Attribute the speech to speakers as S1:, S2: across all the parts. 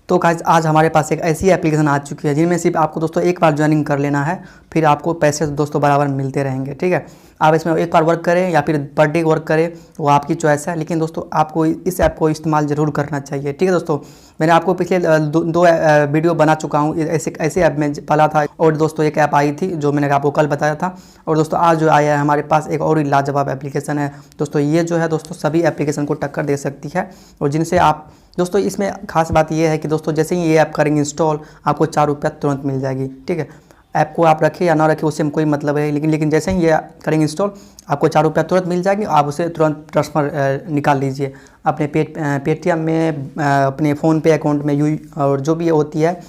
S1: तो गाइस आज हमारे पास एक ऐसी एप्लीकेशन आ चुकी है जिनमें सिर्फ आपको दोस्तों एक बार ज्वाइनिंग कर लेना है, फिर आपको पैसे दोस्तों बराबर मिलते रहेंगे। ठीक है, आप इसमें एक बार वर्क करें या फिर पर डे वर्क करें, वो आपकी चॉइस है, लेकिन दोस्तों आपको इस ऐप को इस्तेमाल ज़रूर करना चाहिए। ठीक है दोस्तों, मैंने आपको पिछले दो वीडियो बना चुका हूँ ऐसे ऐप में पहला था, और दोस्तों एक ऐप आई थी जो मैंने आपको कल बताया था, और दोस्तों आज जो आया है हमारे पास एक और ही लाजवाब एप्लीकेशन है। दोस्तों ये जो है दोस्तों सभी एप्लीकेशन को टक्कर दे सकती है, और जिनसे आप दोस्तों इसमें खास बात यह है कि दोस्तों जैसे ही ये ऐप करेंगे इंस्टॉल, आपको 4 रुपया तुरंत मिल जाएगी। ठीक है, ऐप को आप रखें या ना रखें उससे कोई मतलब है, लेकिन जैसे ही ये करेंगे इंस्टॉल, आपको 4 रुपया तुरंत मिल जाएगी। आप उसे तुरंत ट्रांसफ़र निकाल लीजिए अपने पेटीएम में, अपने फ़ोनपे अकाउंट में, और जो भी होती है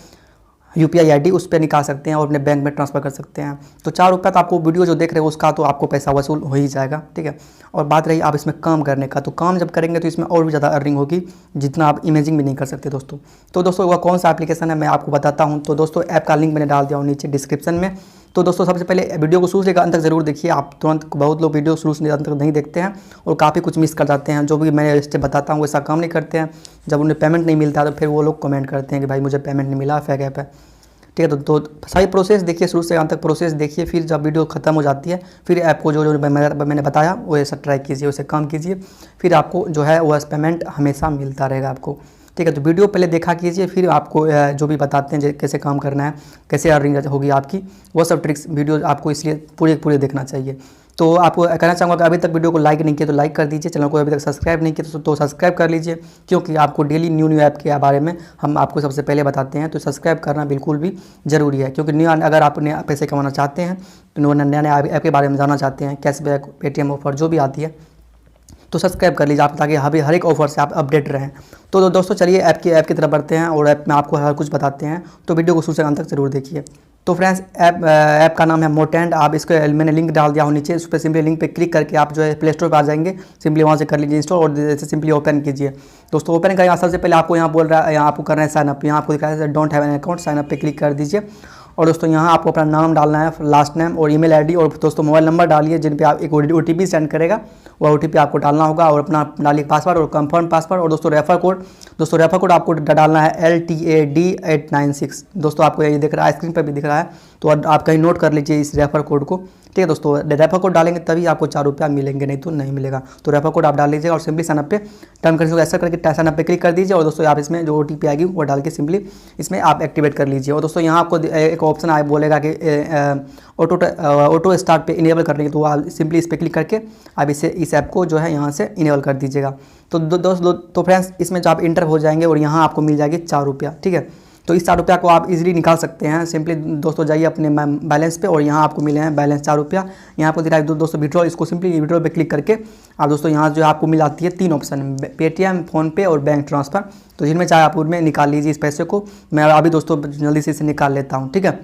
S1: UPI ID उस पर निकाल सकते हैं और अपने बैंक में ट्रांसफ़र कर सकते हैं। तो 4 रुपया तो आपको वीडियो जो देख रहे हो उसका तो आपको पैसा वसूल हो ही जाएगा। ठीक है, और बात रही आप इसमें काम करने का, तो काम जब करेंगे तो इसमें और भी ज़्यादा अर्निंग होगी, जितना आप इमेजिंग भी नहीं कर सकते दोस्तों। तो दोस्तों वह कौन सा एप्लीकेशन है मैं आपको बताता हूँ। तो दोस्तों ऐप का लिंक मैंने डाल दिया हूँ नीचे डिस्क्रिप्शन में। तो दोस्तों सबसे पहले वीडियो को शुरू से अंत तक जरूर देखिए। आप तुरंत बहुत लोग वीडियो शुरू से अंत तक नहीं देखते हैं और काफ़ी कुछ मिस कर जाते हैं। जो भी मैं इससे बताता हूँ वैसा काम नहीं करते हैं। जब उन्हें पेमेंट नहीं मिलता तो फिर वो लोग कमेंट करते हैं कि भाई मुझे पेमेंट नहीं मिला, फेक ऐप है। ठीक है, तो सारी प्रोसेस देखिए, शुरू से अंत तक प्रोसेस देखिए, फिर जब वीडियो खत्म हो जाती है फिर ऐप को जो मैंने बताया वो ऐसा ट्राई कीजिए, उसे काम कीजिए, फिर आपको जो है वह पेमेंट हमेशा मिलता रहेगा आपको। ठीक है, तो वीडियो पहले देखा कीजिए, फिर आपको जो भी बताते हैं कैसे काम करना है, कैसे अर्निंग होगी आपकी, वो सब ट्रिक्स वीडियो आपको इसलिए पूरे देखना चाहिए। तो आपको कहना चाहूँगा कि अभी तक वीडियो को लाइक नहीं किया तो लाइक कर दीजिए, चैनल को अभी तक सब्सक्राइब नहीं किया तो सब्सक्राइब कर लीजिए, क्योंकि आपको डेली न्यू ऐप के बारे में हम आपको सबसे पहले बताते हैं। तो सब्सक्राइब करना बिल्कुल भी ज़रूरी है, क्योंकि न्यू अगर आप नए पैसे कमाना चाहते हैं, तो नए ऐप के बारे में जानना चाहते हैं, कैशबैक, पेटीएम ऑफर जो भी आती है, तो सब्सक्राइब कर लीजिए आप, ताकि हर एक ऑफर से आप अपडेट रहें। तो दोस्तों चलिए ऐप की तरफ बढ़ते हैं और ऐप में आपको हर कुछ बताते हैं, तो वीडियो को शुरू से अंत तक जरूर देखिए। तो फ्रेंड्स ऐप का नाम है मोटेंड। आप इसको मैंने लिंक डाल दिया हूँ नीचे, उस पर सिंपली लिंक पे क्लिक करके आप जो है प्ले स्टोर पर आ जाएंगे, सिंपली वहाँ से कर लीजिए इंस्टॉल और जैसे सिंपली ओपन कीजिए। दोस्तों ओपन करेंगे, सबसे पहले आपको यहाँ बोल रहा है, यहाँ आपको करना है साइनअप। यहाँ आपको दिखा है don't have an account, sign up पे क्लिक कर दीजिए। और दोस्तों यहाँ आपको अपना नाम डालना है, लास्ट नेम और ईमेल आईडी, और दोस्तों मोबाइल नंबर डालिए जिन पे आप एक OTP सेंड करेगा, वह OTP आपको डालना होगा, और अपना डालिए पासवर्ड और कंफर्म पासवर्ड। और दोस्तों रेफर कोड आपको डालना है LTAD896। दोस्तों आपको ये दिख रहा है, स्क्रीन पर भी दिख रहा है, तो आप कहीं नोट कर लीजिए इस रेफर कोड को। ठीक है दोस्तों, रेफर कोड डालेंगे तभी आपको 4 रुपया मिलेंगे, नहीं तो नहीं मिलेगा। तो रेफर कोड आप डाल लीजिएगा और सिंपली साइनअप पे टर्म कंडीशन ऐसा करके साइनअप पे क्लिक कर दीजिए। और दोस्तों आप इसमें जो OTP आएगी वो डाल के सिंपली इसमें आप एक्टिवेट कर लीजिए। और दोस्तों यहाँ आपको एक ऑप्शन आए बोलेगा कि ऑटो स्टार्ट पे इनेबल करने की, तो आप सिंपली इस पर क्लिक करके आप इस ऐप को जो है यहाँ से इनेबल कर दीजिएगा। तो फ्रेंड्स इसमें जो आप इंटर हो जाएंगे और यहाँ आपको मिल जाएगी 4 रुपया। ठीक है, तो इस 4 रुपया को आप इजीली निकाल सकते हैं। सिंपली दोस्तों जाइए अपने बैलेंस पे और यहाँ आपको मिले हैं बैलेंस 4 रुपया। यहाँ आपको दिखा है दोस्तों विड्रॉ, इसको सिंपली विड्रॉ पे क्लिक करके आप दोस्तों यहाँ जो आपको मिल जाती है 3 ऑप्शन, पेटीएम, फ़ोनपे और बैंक ट्रांसफ़र। तो जिनमें चाहे आप उनमें निकाल लीजिए इस पैसे को। मैं अभी दोस्तों जल्दी से इसे निकाल लेता हूँ। ठीक है,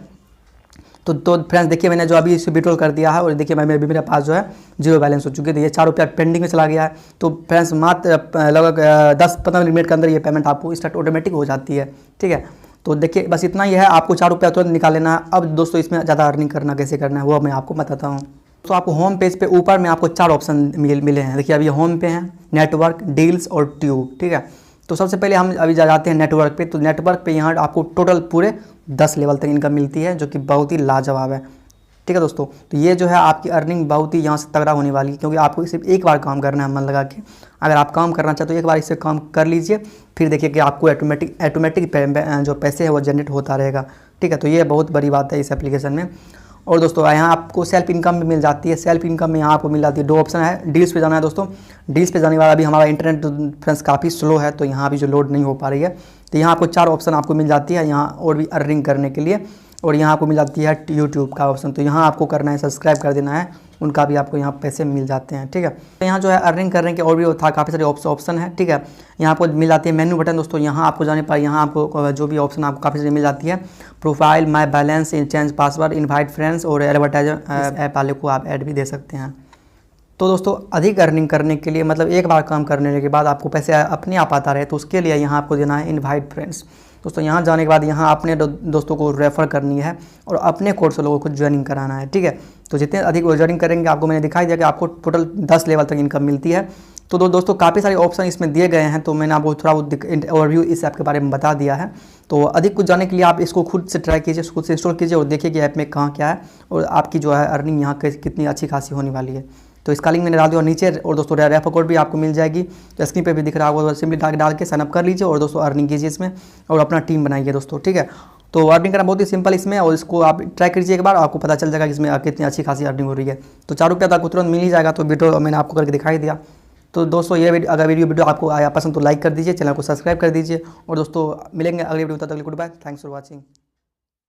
S1: तो फ्रेंड्स देखिए मैंने जो अभी इसे विड्रॉल कर दिया है, और देखिए मेरे पास जो है 0 बैलेंस हो चुके हैं। तो ये 4 रुपया पेंडिंग में चला गया है। तो फ्रेंड्स मात्र लगभग 10-15 मिनट के अंदर ये पेमेंट आपको स्टार्ट ऑटोमेटिक हो जाती है। ठीक है, तो देखिए बस इतना ही है, आपको 4 रुपया तुरंत निकाल लेना है। अब दोस्तों इसमें ज़्यादा अर्निंग करना कैसे करना है वो मैं आपको बताता हूँ। तो आपको होम पेज पे ऊपर में आपको 4 ऑप्शन मिले हैं। देखिए अभी होम पे हैं नेटवर्क, डील्स और ट्यूब। ठीक है, तो सबसे पहले हम अभी जाते हैं नेटवर्क पे। तो नेटवर्क पे यहाँ आपको टोटल पूरे 10 लेवल तक इनकम मिलती है, जो कि बहुत ही लाजवाब है। ठीक है दोस्तों, तो ये जो है आपकी अर्निंग बहुत ही यहाँ से तगड़ा होने वाली है, क्योंकि आपको सिर्फ एक बार काम करना है मन लगा के। अगर आप काम करना चाहते हो तो एक बार इससे काम कर लीजिए, फिर देखिए कि आपको ऑटोमेटिक जो पैसे हैं वो जनरेट होता रहेगा। ठीक है, तो ये बहुत बड़ी बात है इस एप्लीकेशन में। और दोस्तों यहाँ आपको सेल्फ इनकम भी मिल जाती है। सेल्फ इनकम में यहाँ आपको मिल जाती है 2 ऑप्शन है। डील्स पे जाना है दोस्तों, डील्स पे जाने वाला अभी हमारा इंटरनेट फ्रेंड्स काफ़ी स्लो है, तो यहाँ अभी जो लोड नहीं हो पा रही है। तो यहाँ आपको 4 ऑप्शन आपको मिल जाती है यहाँ और भी अर्निंग करने के लिए। और यहाँ आपको मिल जाती है यूट्यूब का ऑप्शन, तो यहाँ आपको करना है सब्सक्राइब कर देना है, उनका भी आपको यहाँ पैसे मिल जाते हैं। ठीक है, तो यहाँ जो है अर्निंग करने के और भी था काफ़ी सारे ऑप्शन है। ठीक है, यहाँ आपको मिल जाती है मेन्यू बटन। दोस्तों यहाँ आपको जाने पर यहाँ आपको जो भी ऑप्शन आपको काफ़ी सारी मिल जाती है, प्रोफाइल, माई balance, change password, invite friends और एडवर्टाइजर ऐप वाले को आप ऐड भी दे सकते हैं। तो दोस्तों अधिक अर्निंग करने के लिए, मतलब एक बार काम करने के बाद आपको पैसे अपने आप आता रहे, तो उसके लिए यहाँ आपको देना है इनवाइट फ्रेंड्स। दोस्तों यहाँ जाने के बाद यहाँ अपने दोस्तों को रेफ़र करनी है और अपने कोड से लोगों को ज्वाइनिंग कराना है। ठीक है, तो जितने अधिक ज्वाइनिंग करेंगे, आपको मैंने दिखाई दिया कि आपको टोटल 10 लेवल तक इनकम मिलती है। तो दोस्तों काफ़ी सारे ऑप्शन इसमें दिए गए हैं, तो मैंने आपको थोड़ा बहुत ओवरव्यू इस ऐप के बारे में बता दिया है। तो अधिक कुछ जानने के लिए आप इसको खुद से ट्राई कीजिए, खुद से इंस्टॉल कीजिए और देखिए कि ऐप में कहाँ क्या है और आपकी जो है अर्निंग यहाँ कितनी अच्छी खासी होने वाली है। तो इसका लिंक मैंने डाल दिया और नीचे, और दोस्तों रेफर कोड भी आपको मिल जाएगी, तो स्क्रीन पे भी दिख रहा होगा, सिंपली डाल के साइनअप कर लीजिए और दोस्तों अर्निंग कीजिए इसमें और अपना टीम बनाइए दोस्तों, ठीक है। तो अर्निंग करना बहुत ही सिंपल इसमें, और इसको आप ट्राई कीजिए एक बार, आपको पता चल जाएगा कि इसमें कितनी अच्छी खासी अर्निंग हो रही है। तो 4 रुपया तो आपको तुरंत मिल ही जाएगा। तो वीडियो मैंने आपको करके दिखाई दिया। तो दोस्तों ये अगर वीडियो आपको आया पसंद तो लाइक कर दीजिए, चैनल को सब्सक्राइब कर दीजिए और दोस्तों मिलेंगे अगले वीडियो, तब तक good bye, thanks for watching.